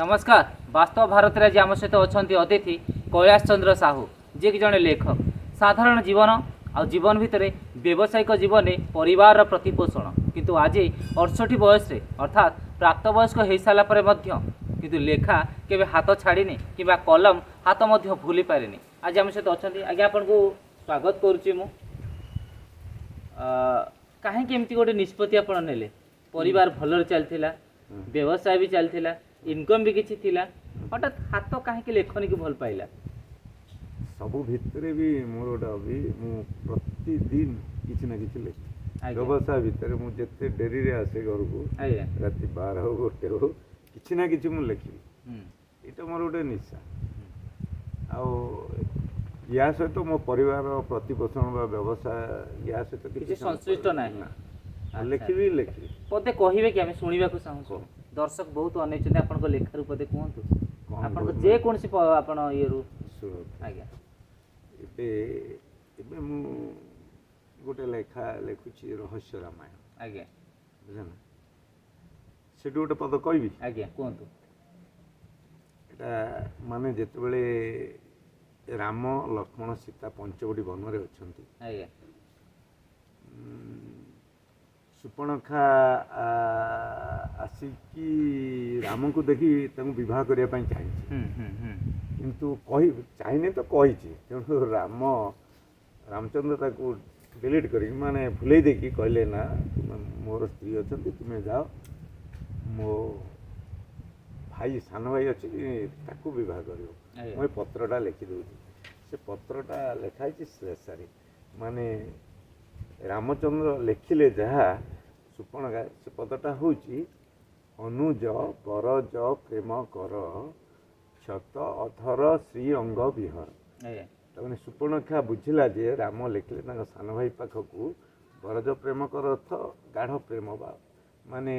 नमस्कार। वास्तव भारत में आज आम सहित अच्छा अतिथि कैलाश चंद्र साहू जी कि जड़े लेखक साधारण जीवन आ जीवन भितर व्यावसायिक जीवन परिवार प्रतिपोषण किंतु आज 68 बयस अर्थात प्राप्तवयस्क हो सारापर किंतु लेखा केवे हाथ छाड़नी कि कलम हाथ भूली पारे। आज आम सहित अच्छा आज्ञा आपन को स्वागत करुच्ची मु कहीं गोटे निष्पत्ति आपण नेले परिवार भल चलता व्यवसाय भी चलता इनकम भी किसी थिला हठात हाथ कहीं लेखनी की भल पाइला सबू भितर भी मोर गोटे हबी मु प्रतिदिन किसी ना किसी लिखे व्यवसाय भितर मुझे डेरी रे आसे घर को राति 12 हो 1 हो किसी ना किसी मु लिखी ये मोर गोटे निशा या सहित तो मो परिवार प्रतिपोषण व्यवसाय या सहित किसी संश्लिष्ट ना लिखी लिखी पदे कहे कि आम शुणा चाहूँ दर्शक बहुत अनेक आप लेखार पदे कहतु आप जेकोसी आपण ये आज्ञा एबे मु गोटे लेखा लिखुची रहस्य रामायण आज्ञा बुझे ना से गोटे पद कहबी आज्ञा कहतु एटा माने जेतेबेले राम लक्ष्मण सीता पंचवटी वन रे अछंती आज्ञा सुपर्णखा आसिकी राम को देखी विवाह करने चाहिए किंतु कही चाहिए तो कही तेणु रामचंद्र ताको डिलीट कर माने भूल देकी कहले ना मोर स्त्री अच्छा तुम्हें जाओ मो भाई सान भाई अच्छी ताको बहुत कर मुझे पत्रटा लिखिदे से पत्रटा लिखाई शेषारे माने रामचंद्र लिखिले जहाँ सुपर्णखा से पदटा हूँ अनुज बरज प्रेम कर क्षत अधर श्री अंग विहर तमें सुपर्णखा बुझिला जे राम लिखिले सान भाई पाखक बरज प्रेम कर अर्थ गाढ़ प्रेम बा माने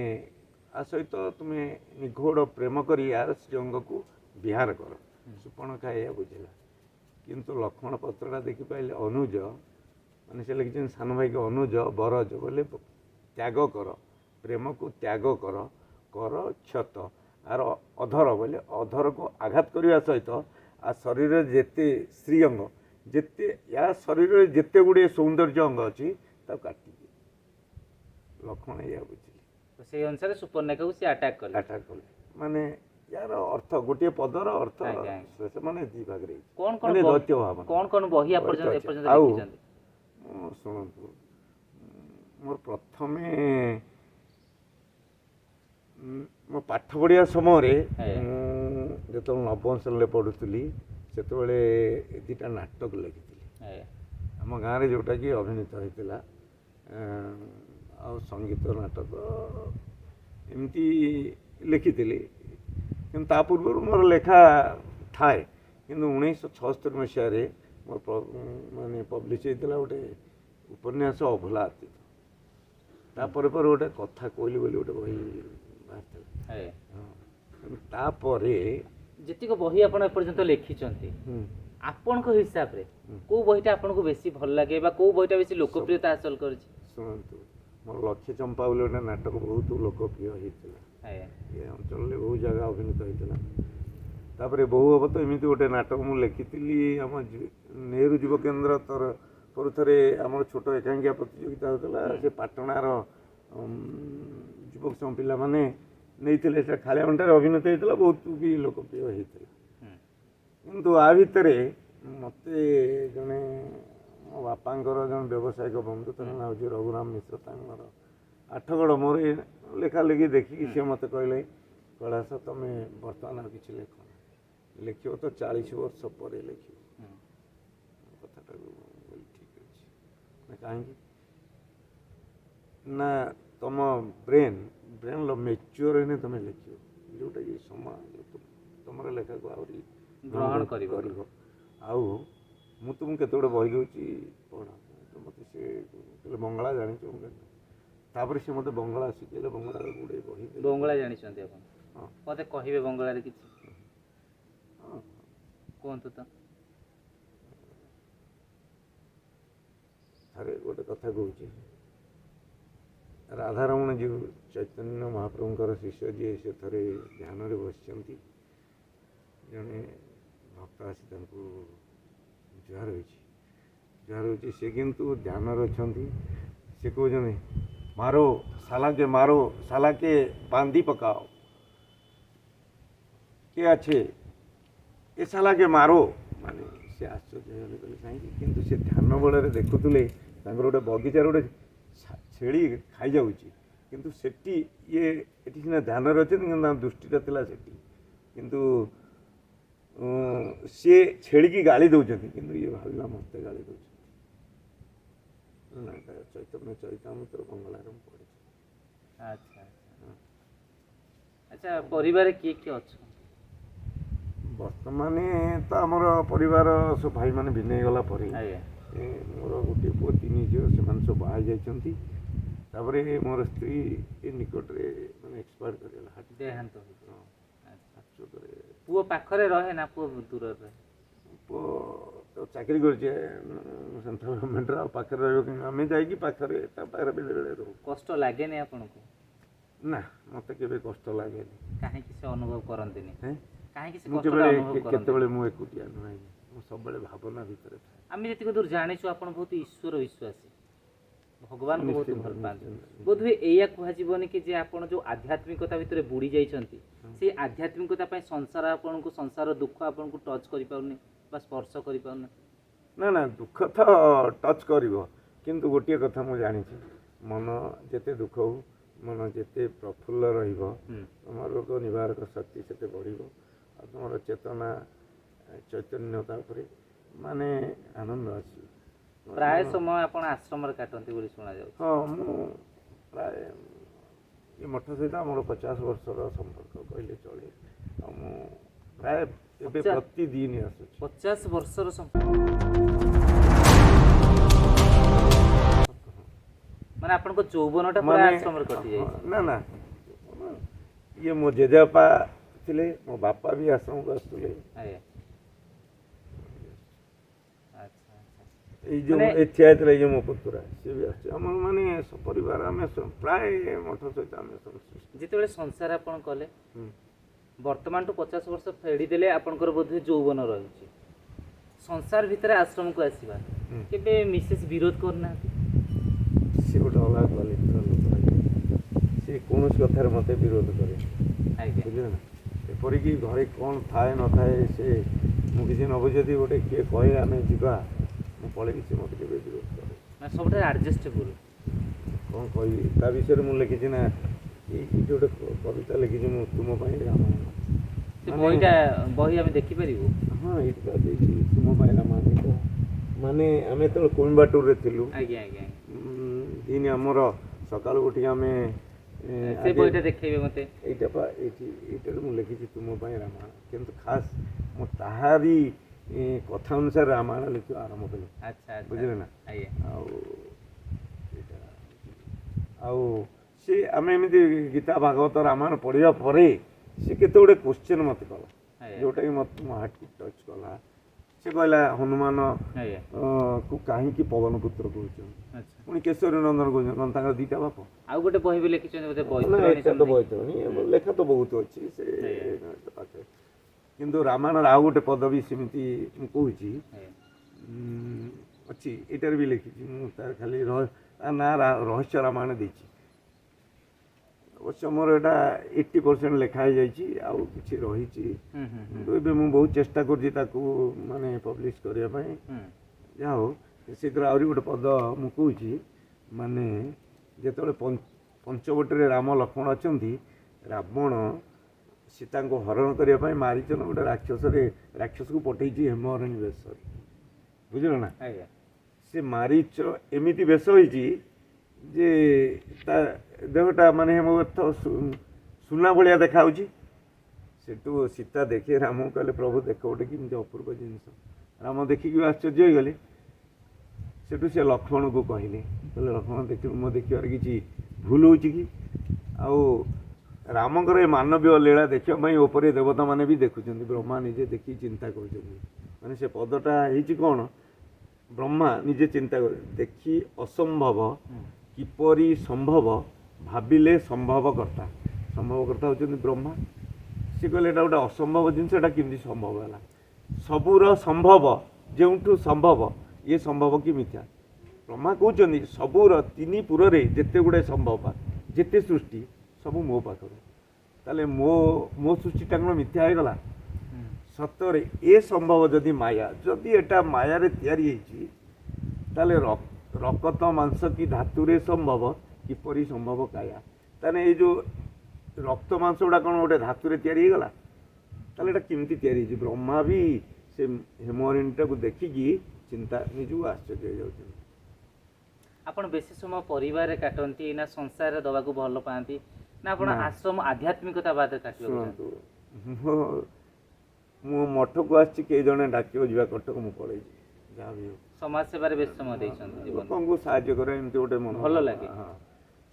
आ सहित तुम्हें निघोड़ प्रेम कर यार श्री अंग को विहार कर सुपर्णखा यह बुझिला किंतु लक्ष्मण पत्रटा देखी पाइले अनुज मैंने से लिखी सान भाई के अनुज बरज बोले त्याग कर प्रेम को त्याग कर कर क्षत आर अधर बोले अधर को आघात करने सहित आ शरीर जेते श्री अंग जेते या शरीर जेते गुड़े सौंदर्य अंग अच्छी काटी लक्ष्मण या बुझे से अनुसार सुपर्णखा को से अटैक कले माने यार अर्थ गोटे पदर अर्थ माने दी भाग रे कौन दैत्य भाव कौन बही आप शुणु मोर प्रथमे मो पाठ पढ़िया समय जो नवम श्रेणी पढ़ुली से दुटा नाटक लिखी आम गाँव में जोटा कि अभिनीत होता आ संगीत नाटक एमती लिखी कि पूर्व मोर लेखा थाए कि 1976 मसीह मोर माने पब्लिश होता गोटे उपन्यास अभुला अतीत तापर गोटे कथा कहली बोली गोटे बही बाहर जीक बही आप लिखिं आपण हिसाब से कौ बहीटा आपको बेसी भल लगे कौ बहीटा बेसी लोकप्रियता हासिल कर शुणु मोर लक्ष्य चंपा बोले गोटे नाटक बहुत लोकप्रिय होता ये अंचल में बहुत जगह अभिनीत होता तापर बहु हम तो एमती गोटे नाटक मुझे लिखी आम नेहरू युव केन्द्र पर थे आम छोट एकांकिया प्रतियोगिता होता से पाटणार युवक सब पिला माने नहीं खाली अंटार अभिनीत होता बहुत भी लोकप्रिय होता किंतु आ भितर मत जड़े मो बापांकर जन व्यावसायिक बंधु ता हूँ रघुराम मिश्र तर आठगढ़ मोर लेखा लिखी देखिकी सी मत कहले कैलाश तुम बर्तमान किसी लेख लिख तो 40 वर्ष पर लिख कथा ठीक अच्छे कहीं ना तुम ब्रेन ब्रेन मेच्योर है तुम लिख जोटा कि समाज तुम लेखा को आहरी ग्रहण कर तुमको केते बही दूसरी पढ़ तो मत से बंगला जानी तापर से मत बंगला शिखेले बंगला गुड़े बही बंगला जानी मत कहे बंगला किसी कहतु तो अरे गोटे कथा कहूँ राधारमण जी चैतन्य महाप्रभुंर शिष्य जी से थे ध्यान बस ଜଣେ ଭକ୍ତ ଆସି ତାଙ୍କୁ ଜୁହାର ହେଉଛି ସେ କିନ୍ତୁ ଧ୍ୟାନରେ ଅଛନ୍ତି। ସେ କହୁଛନ୍ତି ମାରୋ ସାଲାକେ ବାନ୍ଧି ପକାଅ, କିଏ ଅଛି ଏ ସାଲାକେ ମାରୋ। ମାନେ ସେ ଆଶ୍ଚର୍ଯ୍ୟ ହେଇଗଲେ, କହିଲେ କାହିଁକି? କିନ୍ତୁ ସେ ଧ୍ୟାନ ବଳରେ ଦେଖୁଥିଲେ ତାଙ୍କର ଗୋଟେ ବଗିଚାରେ ଗୋଟେ ଛେଳି ଖାଇଯାଉଛି, କିନ୍ତୁ ସେଠି ଏଠି ସିନା ଧ୍ୟାନରେ ଅଛନ୍ତି କିନ୍ତୁ ତାଙ୍କ ଦୃଷ୍ଟିଟା ଥିଲା ସେଠି। କିନ୍ତୁ ସିଏ ଛେଳିକି ଗାଳି ଦେଉଛନ୍ତି, କିନ୍ତୁ ଇଏ ଭାବିଲା ମୋତେ ଗାଳି ଦେଉଛନ୍ତି। ଚୈତନ୍ୟ ଚରିତାମୃତ ବଙ୍ଗଳାରେ ମୁଁ ପଢ଼ିଛି। ଆଚ୍ଛା ଆଚ୍ଛା, ପରିବାରରେ କିଏ କିଏ ଅଛନ୍ତି? ବର୍ତ୍ତମାନ ତ ଆମର ପରିବାର ସବୁ ଭାଇମାନେ ଭିନ୍ନ ହେଇଗଲା ପରେ ଆଜ୍ଞା ମୋର ଗୋଟିଏ ପୁଅ 3 ଝିଅ, ସେମାନେ ସବୁ ବାହା ଯାଇଛନ୍ତି। ତାପରେ ମୋର ସ୍ତ୍ରୀ ଏ ନିକଟରେ ମାନେ ଏକ୍ସପାୟାର୍ଡ କରିଗଲା ଦେହାନ୍ତ ହୋଇଛି। ହାର୍ଟଚୋକରେ। ପୁଅ ପାଖରେ ରହେ ନା ପୁଅ ଦୂରରେ ରହେ? ପୁଅ ତ ଚାକିରି କରିছে ସେଣ୍ଟ୍ରାଲ ଗଭର୍ଣ୍ଣମେଣ୍ଟର, ଆଉ ପାଖରେ ରହିବ କିନ୍ତୁ ଆମେ ଯାଇକି ପାଖରେ ତା ପାଖରେ ବେଳେବେଳେ ରହୁ। କଷ୍ଟ ଲାଗେନି ଆପଣଙ୍କୁ? ନା, ମୋତେ କେବେ କଷ୍ଟ ଲାଗେନି। କାହିଁକି ସେ ଅନୁଭବ କରନ୍ତିନି? କାହିଁକି ସେ ମୁଁ କଷ୍ଟଟା କେବେଳେ ଅନୁଭବ କରନ୍ତି? କେତେବେଳେ ମୁଁ ଏକୁଟିଆ ନୁହେଁ, ମୁଁ ସବୁବେଳେ ଭାବନା ଭିତରେ ଥାଏ। ଆମେ ଯେତିକି ଦୂର ଜାଣିଛୁ ଆପଣ ବହୁତ ଈଶ୍ୱର ବିଶ୍ୱାସୀ, ଭଗବାନଙ୍କୁ ବହୁତ ନିଶ୍ଚିନ୍ତ, ଭଲ ପାଆନ୍ତି। ନିଶ୍ଚିନ୍ତ। ବୋଧହୁଏ ଏଇଆ କୁହାଯିବନି କି ଯେ ଆପଣ ଯେଉଁ ଆଧ୍ୟାତ୍ମିକତା ଭିତରେ ବୁଡ଼ି ଯାଇଛନ୍ତି, ସେଇ ଆଧ୍ୟାତ୍ମିକତା ପାଇଁ ସଂସାର ଦୁଃଖ ଆପଣଙ୍କୁ ଟଚ୍ କରିପାରୁନି ବା ସ୍ପର୍ଶ କରିପାରୁନି? ନା, ଦୁଃଖ ତ ଟଚ୍ କରିବ, କିନ୍ତୁ ଗୋଟିଏ କଥା ମୁଁ ଜାଣିଛି, ମନ ଯେତେ ଦୁଃଖ ହଉ, ମନ ଯେତେ ପ୍ରଫୁଲ୍ଲ ରହିବ, ତୁମର ରୋଗ ନିବାରକ ଶକ୍ତି ସେତେ ବଢ଼ିବ, ଆଉ ତୁମର ଚେତନା ଚୈତନ୍ୟତା ଉପରେ ମାନେ ଆନନ୍ଦ ଆସିବ। ପ୍ରାୟ ସମୟ ଆପଣ ଆଶ୍ରମରେ କାଟନ୍ତି ବୋଲି ଶୁଣାଯାଉଛି। ହଁ, ମୁଁ ପ୍ରାୟ ଏ ମଠ ସହିତ ଆମର 50 ବର୍ଷର ସମ୍ପର୍କ କହିଲେ ଚଳେ। ଆଉ ମୁଁ ପ୍ରାୟ ଏବେ ପ୍ରତିଦିନ ଆସୁଛି। 50 ବର୍ଷର ମାନେ ଆପଣଙ୍କ ଯୌବନଟା ପୁରା ଆଶ୍ରମରେ କଟିଯାଇଛି? ନା, ଇଏ ମୋ ଜେଜେବାପା ଥିଲେ, ମୋ ବାପା ବି ଆଶ୍ରମକୁ ଆସୁଥିଲେ। ଆଜ୍ଞା। ଏଇ ଯେଉଁ ଠିଆ ହେଇଥିଲା ଏଇ ଯେଉଁ ମୋ ପୁତୁରା, ସିଏ ବି ଆସୁଛି। ଆମର ମାନେ ପରିବାର ଆମେ ପ୍ରାୟ ମଠ ସହିତ ଆମେ ଯେତେବେଳେ ସଂସାର ଆପଣ କଲେ, ବର୍ତ୍ତମାନଠୁ 50 ବର୍ଷ ଫେରିଦେଲେ ଆପଣଙ୍କର ବୋଧହୁଏ ଯୌବନ ରହିଛି, ସଂସାର ଭିତରେ ଆଶ୍ରମକୁ ଆସିବା କେବେ ମିସେସ୍ ବିରୋଧ କରୁନାହାନ୍ତି? ସେ ଗୋଟେ ଅଲଗା କ୍ୱାଲିଟିର ଲୋକ, ସେ କୌଣସି କଥାରେ ମୋତେ ବିରୋଧ କରେ। ବୁଝିଲେ ନା, ଏପରିକି ଘରେ କ'ଣ ଥାଏ ନଥାଏ, ସେ ମୁଁ କିଛି ନ ବୁଝିବି ଗୋଟେ କିଏ କହେ ଆମେ ଯିବା, ମୁଁ ପଳେଇବି, ସେ ମୋତେ କେବେ ବିରୋଧ କରେ। ସବୁଠାରୁ ଆଡ଼ଜଷ୍ଟେବୁଲ୍। କ'ଣ କହିବି ତା ବିଷୟରେ ମୁଁ ଲେଖିଛି ନା, ଏଇଠି ଗୋଟେ କବିତା ଲେଖିଛି ମୁଁ, ତୁମ ପାଇଁ ରାମାୟଣ। ସେ ବହି ଆମେ ଦେଖିପାରିବୁ? ହଁ, ଏଇଠି ତ ଦେଇଛି, ତୁମ ପାଇଁ ରାମାୟଣ। ମାନେ ଆମେ ଯେତେବେଳେ କୋଇମ୍ବାଟୁରରେ ଥିଲୁ, ଦିନ ଆମର ସକାଳୁ ଉଠିକି ଆମେ ସେ ବହିଟା ଦେଖେଇବେ ମୋତେ? ଏଇଟାରେ ମୁଁ ଲେଖିଛି ତୁମ ପାଇଁ ରାମାୟଣ, କିନ୍ତୁ ଖାସ୍ ମୁଁ ତାହାରି କଥା ଅନୁସାରେ ରାମାୟଣ ଲେଖିବା ଆରମ୍ଭ କଲି। ବୁଝିଲେ ନା? ଆଉ ସେ ଆମେ ଏମିତି ଗୀତା ଭାଗବତ ରାମାୟଣ ପଢ଼ିବା ପରେ ସେ କେତେ ଗୁଡ଼ିଏ କୋଶ୍ଚିନ୍ ମୋତେ କଲା, ଯେଉଁଟାକି ମୋତେ ମୋ ହାର୍ଟକୁ ଟଚ୍ କଲା। ସେ କହିଲା ହନୁମାନ କୁ କାହିଁକି ପବନ ପୁତ୍ର କହୁଛନ୍ତି, ପୁଣି କେଶରୀ ନନ୍ଦନ କହୁଛନ୍ତି, ତାଙ୍କର 2ଟା ବାପ। ଆଉ ଗୋଟେ ବହି ବି ଲେଖିଛନ୍ତି ବୈତରଣୀ, ଲେଖା ତ ବହୁତ ଅଛି ସେ ପାଖରେ। କିନ୍ତୁ ରାମାୟଣର ଆଉ ଗୋଟେ ପଦ ବି ସେମିତି ମୁଁ କହୁଛି ଅଛି, ଏଇଟାରେ ବି ଲେଖିଛି ମୁଁ, ତାର ଖାଲି ତା ନାଁ ରହସ୍ୟ ରାମାୟଣ ଦେଇଛି। ଅବଶ୍ୟ ମୋର ଏଇଟା 80% ଲେଖା ହେଇଯାଇଛି, ଆଉ କିଛି ରହିଛି। କିନ୍ତୁ ଏବେ ମୁଁ ବହୁତ ଚେଷ୍ଟା କରୁଛି ତାକୁ ମାନେ ପବ୍ଲିଶ କରିବା ପାଇଁ। ଯାହା ହଉ, ସେଥିରେ ଆହୁରି ଗୋଟେ ପଦ ମୁଁ କହୁଛି, ମାନେ ଯେତେବେଳେ ପଞ୍ଚବଟିରେ ରାମ ଲକ୍ଷ୍ମଣ ଅଛନ୍ତି, ରାବଣ ସୀତାଙ୍କୁ ହରଣ କରିବା ପାଇଁ ମାରିଚନ ଗୋଟେ ରାକ୍ଷସକୁ ପଠେଇଛି ହେମହରଣୀ ବେଶରେ। ବୁଝିଲ ନା? ସେ ମାରିଚ ଏମିତି ବେଶ ହେଇଛି ଯେ ତା ଦେହଟା ମାନେ ହେମବତ ସୁନା ଭଳିଆ ଦେଖାଯାଉଛି। ସେଠୁ ସୀତା ଦେଖି ରାମକୁ କହିଲେ, ପ୍ରଭୁ ଦେଖ ଗୋଟେ କେମିତି ଅପୂର୍ବ ଜିନିଷ। ରାମ ଦେଖିକି ଆଶ୍ଚର୍ଯ୍ୟ ହେଇଗଲେ। ସେଠୁ ସେ ଲକ୍ଷ୍ମଣକୁ କହିଲେ ଲକ୍ଷ୍ମଣ ଦେଖିବୁ, ମୋ ଦେଖିବାର କିଛି ଭୁଲ ହେଉଛି କି? ଆଉ ରାମଙ୍କର ଏ ମାନବୀୟ ଲୀଳା ଦେଖିବା ପାଇଁ ଉପରେ ଦେବତାମାନେ ବି ଦେଖୁଛନ୍ତି, ବ୍ରହ୍ମା ନିଜେ ଦେଖି ଚିନ୍ତା କରୁଛନ୍ତି। ମାନେ ସେ ପଦଟା ହେଇଛି କ'ଣ, ବ୍ରହ୍ମା ନିଜେ ଚିନ୍ତା କରେ, ଦେଖି ଅସମ୍ଭବ କିପରି ସମ୍ଭବ, ଭାବିଲେ ସମ୍ଭବ କର୍ତ୍ତା। ସମ୍ଭବ କର୍ତ୍ତା ହେଉଛନ୍ତି ବ୍ରହ୍ମା। ସେ କହିଲେ ଏଇଟା ଗୋଟେ ଅସମ୍ଭବ ଜିନିଷ, ଏଇଟା କେମିତି ସମ୍ଭବ ହେଲା? ସବୁର ସମ୍ଭବ ଯେଉଁଠୁ ସମ୍ଭବ, ଇଏ ସମ୍ଭବ କି ମିଥ୍ୟା? ବ୍ରହ୍ମା କହୁଛନ୍ତି ସବୁର ତିନି ପୁରରେ ଯେତେ ଗୁଡ଼େ ସମ୍ଭବ, ଯେତେ ସୃଷ୍ଟି ସବୁ ମୋ ପାଖରୁ। ତାହେଲେ ମୋ ସୃଷ୍ଟିଟା କ'ଣ ମିଥ୍ୟା ହେଇଗଲା? ସତରେ ଏ ସମ୍ଭବ ଯଦି ମାୟା, ଯଦି ଏଟା ମାୟାରେ ତିଆରି ହେଇଛି, ତାହେଲେ ରକତ ମାଂସ କି ଧାତୁରେ ସମ୍ଭବ, କିପରି ସମ୍ଭବ କାୟା? ତାହେଲେ ଏଇ ଯେଉଁ ରକ୍ତ ମାଂସ ଗୁଡ଼ା କ'ଣ ଗୋଟେ ଧାତୁରେ ତିଆରି ହେଇଗଲା? ତାହେଲେ ଏଇଟା କେମିତି ତିଆରି ହେଇଛି? ବ୍ରହ୍ମା ବି ସେ ହେମହରିଣୀଟାକୁ ଦେଖିକି ଚିନ୍ତା ନିଜକୁ ଆଶ୍ଚର୍ଯ୍ୟ ହେଇଯାଉଛନ୍ତି। ଆପଣ ବେଶୀ ସମୟ ପରିବାରରେ କାଟନ୍ତି ନା ସଂସାରରେ ଦେବାକୁ ଭଲ ପାଆନ୍ତି, ନା ଆପଣ ଆଶ୍ରମ ଆଧ୍ୟାତ୍ମିକତା ବାଦରେ କାଟିବାକୁ ଶୁଣନ୍ତୁ, ମୁଁ ମଠକୁ ଆସିଛି, କେହି ଜଣେ ଡାକିବ ଯିବା କଟକ, ମୁଁ ପଳେଇଛି। ଯାହା ବି ହଉ ସମାଜ ସେବାରେ ବେଶୀ ସମୟ ଦେଇଛନ୍ତି ଜୀବନ, ଲୋକଙ୍କୁ ସାହାଯ୍ୟ କରିବା ଏମିତି ଗୋଟେ ମନ ଭଲ ଲାଗେ। ହଁ,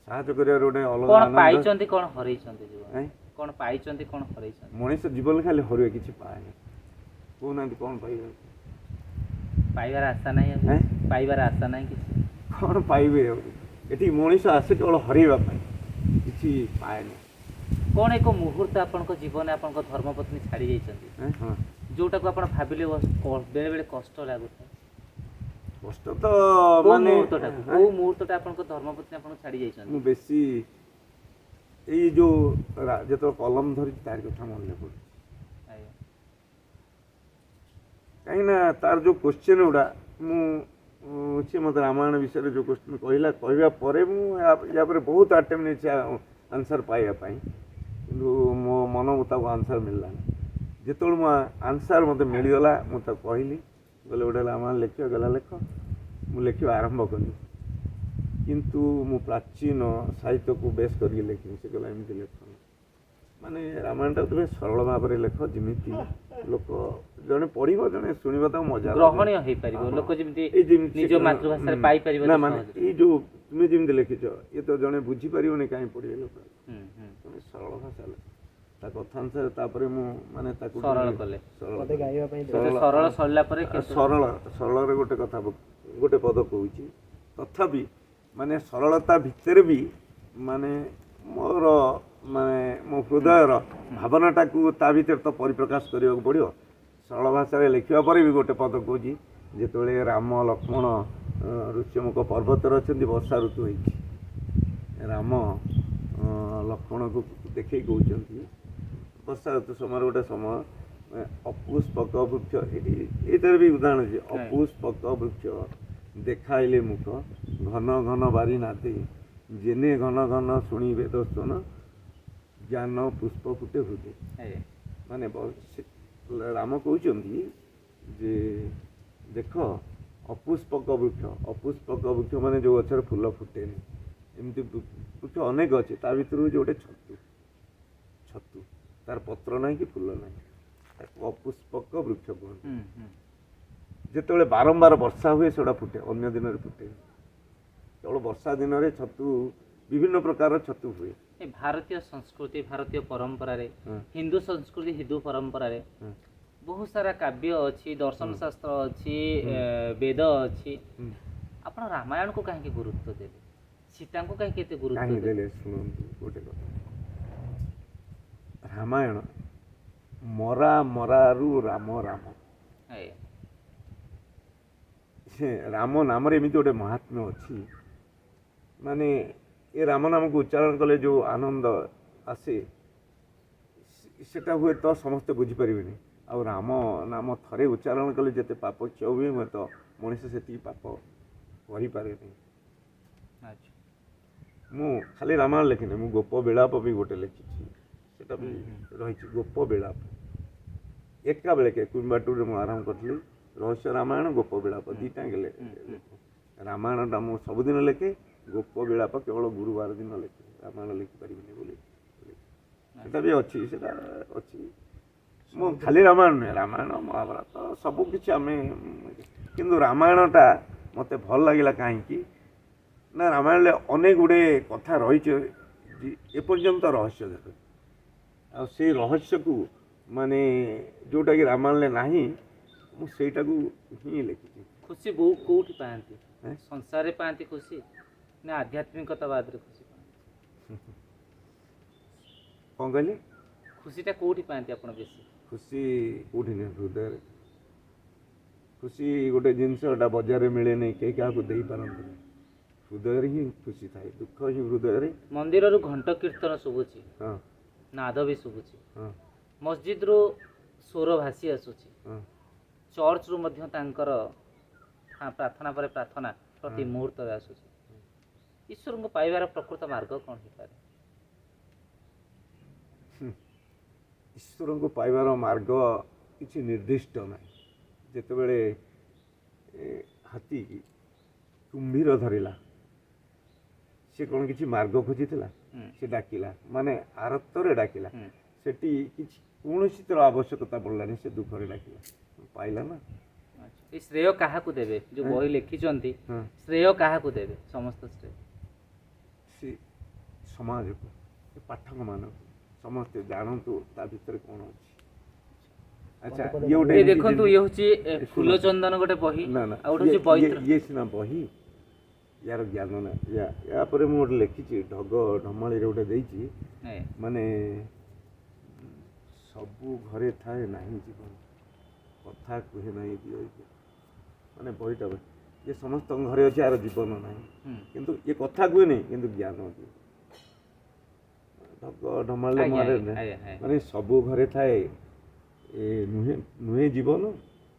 ସାହାଯ୍ୟ କରିବାର ଗୋଟେ ଅଲଗା କ'ଣ ଆନନ୍ଦ। ପାଇଛନ୍ତି, କ'ଣ ହରେଇଛନ୍ତି ଜୀବନ? ଆଁ? କ'ଣ ପାଇଛନ୍ତି, କ'ଣ ହରେଇଛନ୍ତି? ମଣିଷ ଜୀବନ ଖାଲି ହରିବେ, କିଛି ପାଏନି। କହୁନାହାନ୍ତି କ'ଣ ପାଇବେ? ପାଇବାର ଆଶା ନାହିଁ ଆଉ? ଆଁ? ପାଇବାର ଆଶା ନାହିଁ କିଛି? କ'ଣ ପାଇବେ ଆଉ? ଏଠି ମଣିଷ ଆସେ କେବଳ ହରେଇବା ପାଇଁ, କିଛି ପାଏନି। କ'ଣ ଏକ ମୁହୂର୍ତ୍ତ ଆପଣଙ୍କ ଜୀବନରେ ଆପଣଙ୍କ ଧର୍ମପତ୍ନୀ ଛାଡ଼ି ଯାଇଛନ୍ତି, ହଁ, ଯୋଉଟାକୁ ଆପଣ ଭାବିଲେ ବେଳେ ବେଳେ କଷ୍ଟ ଲାଗୁଥାଏ? କଷ୍ଟ ତ କୋଉ ମାନେ ମୁହୂର୍ତ୍ତଟା ଆପଣଙ୍କ ଧର୍ମପତ୍ନୀ ଆପଣଙ୍କୁ ଛାଡ଼ି ଯାଇଛନ୍ତି? ମୁଁ ବେଶୀ ଏଇ ଯେଉଁ ଯେତେବେଳେ କଲମ ଧରିଛି ତାରି କଥା ମନେ ପଡ଼ୁଛି। ଆଜ୍ଞା। କାହିଁକିନା ତାର ଯେଉଁ କୋଶ୍ଚିନ୍ ଗୁଡ଼ା, ମୁଁ ସେ ମୋତେ ରାମାୟଣ ବିଷୟରେ ଯେଉଁ କୋଶ୍ଚିନ୍ କହିବା ପରେ ମୁଁ ୟା ପରେ ବହୁତ ଆଟେମ୍ପ ନେଇଛି ଆନ୍ସର୍ ପାଇବା ପାଇଁ, କିନ୍ତୁ ମୋ ମନକୁ ତାକୁ ଆନ୍ସର୍ ମିଳିଲାନି। ଯେତେବେଳେ ମୋ ଆନ୍ସର୍ ମୋତେ ମିଳିଗଲା, ମୁଁ ତାକୁ କହିଲି, କହିଲେ ଗୋଟେ ରାମାୟଣ ଲେଖିବା, ଗଲା ଲେଖ। ମୁଁ ଲେଖିବା ଆରମ୍ଭ କଲି, କିନ୍ତୁ ମୁଁ ପ୍ରାଚୀନ ସାହିତ୍ୟକୁ ବେଶ କରିକି ଲେଖିନି। ସେ କହିଲା ଏମିତି ଲେଖନି, ମାନେ ରାମାୟଣଟାକୁ ତୁମେ ସରଳ ଭାବରେ ଲେଖ, ଯେମିତି ଲୋକ ଜଣେ ପଢ଼ିବ, ଜଣେ ଶୁଣିବ, ତାକୁ ମଜା ଗ୍ରହଣୀୟ ହେଇପାରିବ, ଲୋକ ଯେମିତି ନିଜ ମାତୃଭାଷାରେ ପାଇପାରିବ। ନା ମାନେ ଏଇ ଯେଉଁ ତୁମେ ଯେମିତି ଲେଖିଛ, ଏ ତ ଜଣେ ବୁଝିପାରିବନି, କାହିଁ ପଢ଼ିବେ ଲୋକ? ତମେ ସରଳ ଭାଷା ଲେଖ, ତା କଥା ଅନୁସାରେ। ତାପରେ ମୁଁ ମାନେ ତାକୁ ସରଳ କଲେ, ସରଳ ସରଳ ସରିଲା ପରେ ସରଳରେ ଗୋଟେ କଥା, ଗୋଟେ ପଦ କହୁଛି, ତଥାପି ମାନେ ସରଳତା ଭିତରେ ବି ମାନେ ମୋର ମାନେ ମୋ ହୃଦୟର ଭାବନାଟାକୁ ତା ଭିତରେ ତ ପରିପ୍ରକାଶ କରିବାକୁ ପଡ଼ିବ। ସରଳ ଭାଷାରେ ଲେଖିବା ପରେ ବି ଗୋଟେ ପଦ କହୁଛି, ଯେତେବେଳେ ରାମ ଲକ୍ଷ୍ମଣ ଋଷ୍ୟମୁଖ ପର୍ବତରେ ଅଛନ୍ତି, ବର୍ଷା ଋତୁ ହେଇଛି, ରାମ ଲକ୍ଷ୍ମଣକୁ ଦେଖେଇ କହୁଛନ୍ତି, ବର୍ଷା ଋତୁ ସମୟରେ ଗୋଟେ ସମୟ, ଅପୁଷ୍ପକ ବୃକ୍ଷ, ଏଇଟାରେ ବି ଉଦାହରଣ ଅଛି, ଅପୁଷ୍ପକ ବୃକ୍ଷ ଦେଖାଇଲେ ମୁଖ, ଘନ ଘନ ବାରି ନାଦେ, ଜେନେ ଘନ ଘନ ଶୁଣି ବେଦ ସ୍ତନ, ଜ୍ଞାନ ପୁଷ୍ପ ଫୁଟେ ହୃଦେ। ମାନେ ରାମ କହୁଛନ୍ତି ଯେ ଦେଖ, ଅପୁଷ୍ପକ ବୃକ୍ଷ ମାନେ ଯେଉଁ ଗଛରେ ଫୁଲ ଫୁଟେନି, ଏମିତି ବୃକ୍ଷ ଅନେକ ଅଛି, ତା ଭିତରୁ ହେଉଛି ଗୋଟେ ଛତୁ, ତାର ପତ୍ର ନାହିଁ କି ଫୁଲ ନାହିଁ, ତାକୁ ଅପୁଷ୍ପକ ବୃକ୍ଷ କୁହନ୍ତି। ଯେତେବେଳେ ବାରମ୍ବାର ବର୍ଷା ହୁଏ ସେଗୁଡ଼ା ଫୁଟେ, ଅନ୍ୟ ଦିନରେ ଫୁଟେ। କେବଳ ବର୍ଷା ଦିନରେ ଛତୁ, ବିଭିନ୍ନ ପ୍ରକାରର ଛତୁ ହୁଏ। ଭାରତୀୟ ସଂସ୍କୃତି, ଭାରତୀୟ ପରମ୍ପରାରେ, ହିନ୍ଦୁ ସଂସ୍କୃତି, ହିନ୍ଦୁ ପରମ୍ପରାରେ ବହୁତ ସାରା କାବ୍ୟ ଅଛି, ଦର୍ଶନ ଶାସ୍ତ୍ର ଅଛି, ବେଦ ଅଛି। ଆପଣ ରାମାୟଣକୁ କାହିଁକି ଗୁରୁତ୍ୱ ଦେଲେ? ସୀତାଙ୍କୁ କାହିଁକି ଏତେ ଗୁରୁତ୍ୱ ଦେଲେ? ଶୁଣନ୍ତୁ ଗୋଟେ କଥା, ରାମାୟଣ ମରାରୁ ରାମ। ସେ ରାମ ନାମରେ ଏମିତି ଗୋଟେ ମହାତ୍ମ୍ୟ ଅଛି, ମାନେ ଏ ରାମ ନାମକୁ ଉଚ୍ଚାରଣ କଲେ ଯେଉଁ ଆନନ୍ଦ ଆସେ, ସେଟା ହୁଏତ ସମସ୍ତେ ବୁଝିପାରିବେନି। ଆଉ ରାମ ନାମ ଥରେ ଉଚ୍ଚାରଣ କଲେ ଯେତେ ପାପ କ୍ଷୟ ହୁଏ, ହୁଏତ ମଣିଷ ସେତିକି ପାପ କରିପାରେନି। ମୁଁ ଖାଲି ରାମାୟଣ ଲେଖିନି, ମୁଁ ଗୋପ ବିଳାପ ବି ଗୋଟେ ଲେଖିଛି, ସେଟା ବି ରହିଛି, ଗୋପ ବିଳାପ। ଏକା ବେଳକେ କୁମ୍ବାଟୁରେ ମୁଁ ଆରମ୍ଭ କରିଥିଲି, ରହସ୍ୟ ରାମାୟଣ, ଗୋପ ବିଳାପ ଦୁଇଟା ଲେଖେ। ରାମାୟଣଟା ମୁଁ ସବୁଦିନ ଲେଖେ, ଗୋପ ବିଳାପ କେବଳ ଗୁରୁବାର ଦିନ ଲେଖେ, ରାମାୟଣ ଲେଖିପାରିବିନି ବୋଲି। ସେଟା ବି ଅଛି, ସେଟା ଅଛି। ମୁଁ ଖାଲି ରାମାୟଣ ନୁହେଁ, ରାମାୟଣ ମହାଭାରତ ସବୁ କିଛି ଆମେ, କିନ୍ତୁ ରାମାୟଣଟା ମୋତେ ଭଲ ଲାଗିଲା କାହିଁକି ନା, ରାମାୟଣରେ ଅନେକ ଗୁଡ଼ିଏ କଥା ରହିଛି ଏପର୍ଯ୍ୟନ୍ତ ରହସ୍ୟ ଦେଖ, ଆଉ ସେଇ ରହସ୍ୟକୁ ମାନେ ଯେଉଁଟାକି ରାମାୟଣରେ ନାହିଁ, ମୁଁ ସେଇଟାକୁ ହିଁ ଲେଖିଛି। ଖୁସି ବହୁ କୋଉଠି ପାଆନ୍ତି? ସଂସାରରେ ପାଆନ୍ତି ଖୁସି, ନା ଆଧ୍ୟାତ୍ମିକତା ବାଦରେ ଖୁସି ପାଆନ୍ତି? କ'ଣ କହିଲେ? खुशीटा कोठी पाती आपण बेसी खुशी कोठी नहीं हृदय खुशी गोटे जिनसटा बजार में मिले नहीं कई क्या दे पारती हृदय ही खुशी थाए दुख ही हृदय मंदिर रु घंट कीर्तन शुभुची हाँ नाद भी शुभुची हाँ मस्जिद रु स्वर भासी आसुची हाँ चर्च रु मध्य तांकर प्रार्थना पर प्रार्थना प्रति मुहूर्त आसुची ईश्वर को पाइबार प्रकृत मार्ग कौन हो पारे ईश्वर को पाइबार मार्ग किसी निर्दिष्ट ना जितेबले हाथी की कुंभीर धरला सी कौन किसी मार्ग खोजी से डाकिला माने आरत्तर डाकिला सेठी किसी कौन तर आवश्यकता पड़लानी से दुखरे डाकिला पाइला ना ये श्रेय क्या देवे जो बही लिखिं श्रेय क्या देवे समस्त श्रेय से समाज को पाठक मान समस्ते जानतु ता भीतर कौन अच्छी अच्छा ये ये देखंतु ये होची फूल चंदन गोटे बही ना ना आ गोटे होची पवित्र ये सिना बही यार ज्ञान ना या पर मु गोटे लिखिची ढग ढमाली रे गोटे देइची माने सबु घरे थाए नाही जीवन कथा कहे नाही दियो माने बहीटा ये समस्त घरे अच्छे यार जीवन नाही किंतु ये कथा कहे नहीं किंतु ज्ञान दियो ढग ढमाली मारे माने सबु घरे थाए ए नुहे नुहे जीवन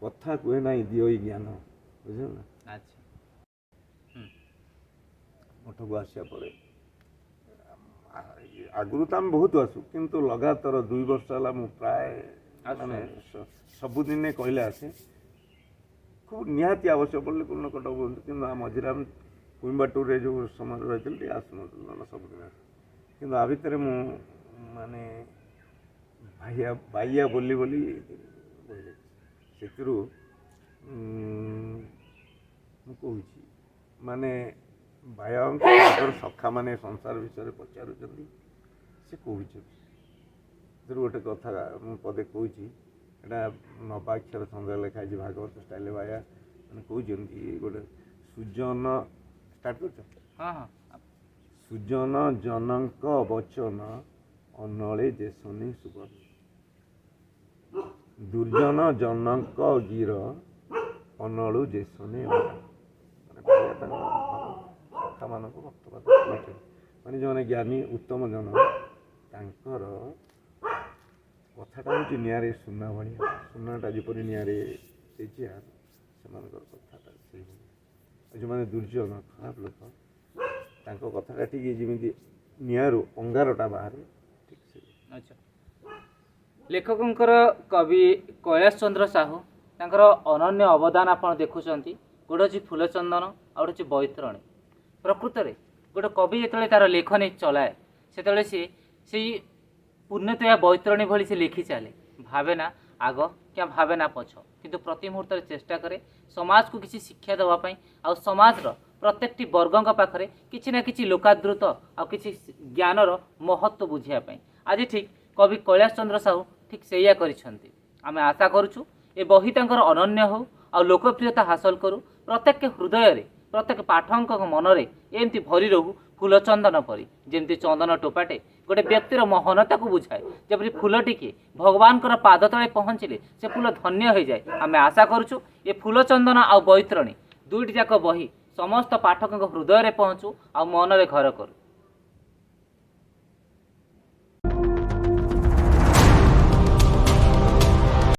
कथा कहे ना दियो ज्ञान बुझल ना अच्छा मठ को आसिया पड़े आगुरी तो आम बहुत आसू किंतु लगातार 2 वर्ष है मु प्राय माने सबुदिन कहले आसे खूब निहाती आवश्यक पड़े कोन कटक बोलते कि मझे आम कुइंबाटूर जो समय रही आसन सबुदिन कि आ भितर मु माने भाइया बाइया बोली बोली से कहूँ माने भाइया सखा माने संसार विषय पचार से कहूँ गोटे कथा पदे कहूँ एटा नवाक्षर छंद लिखाई भागवत स्टाइल भाइया मैंने कहते गोटे सुजन स्टार्ट कर सुजन जनक वचन अनले जेसनी सुबर्ण दुर्जन जनक गिर अनलु जेसने कथा मान भक्तवाद माने जो ज्ञानी उत्तम जन तांकर कथाटा हूँ निआरे सुना भाया सुनाटा जपरी निआरे कथाटा से जो मैंने दुर्जन खराब लोक तांको कथाटा ठीक जमी निआरु अंगारटा बाहर ठीक से अच्छा लेखकंकर कवि कैलाश चंद्र साहू तांकर अनन्य अवदान आप देखुंट गोटे अच्छी फूलचंदन आ गोटे अच्छी बैतरणी प्रकृत में गोटे कवि जो तार लेखनी चलाए से पूर्णतया बैतरणी भली से लिखि चले भावे ना आग क्या भावे ना पछ किंतु प्रति मुहूर्त चेष्टा करे समाज को किसी शिक्षा देवाई आ समाज प्रत्येक वर्गों पाखे किसी ना किसी लोकादृत आ किसी ज्ञानर महत्व बुझापी आज ठीक कवि कैलाश चंद्र साहू ठीक से आम आशा करुचु ए बही तांकर अनन्य हो आ लोकप्रियता हासिल करू प्रत्येक हृदय रे प्रत्येक पाठक मनरे एमती भरी रहू फूलचंदन परी जमती चंदन टोपाटे गोटे व्यक्तिर महनता को बुझाए जपरी फूल टिके भगवान पाद तले पहुँचले से फूल धन्य हो जाए आम आशा करुचु ये फूलचंदन आ बैतरणी दुईटी जाक बही समस्त पाठक हृदय रे पहुँचू आ मनरे घर करू।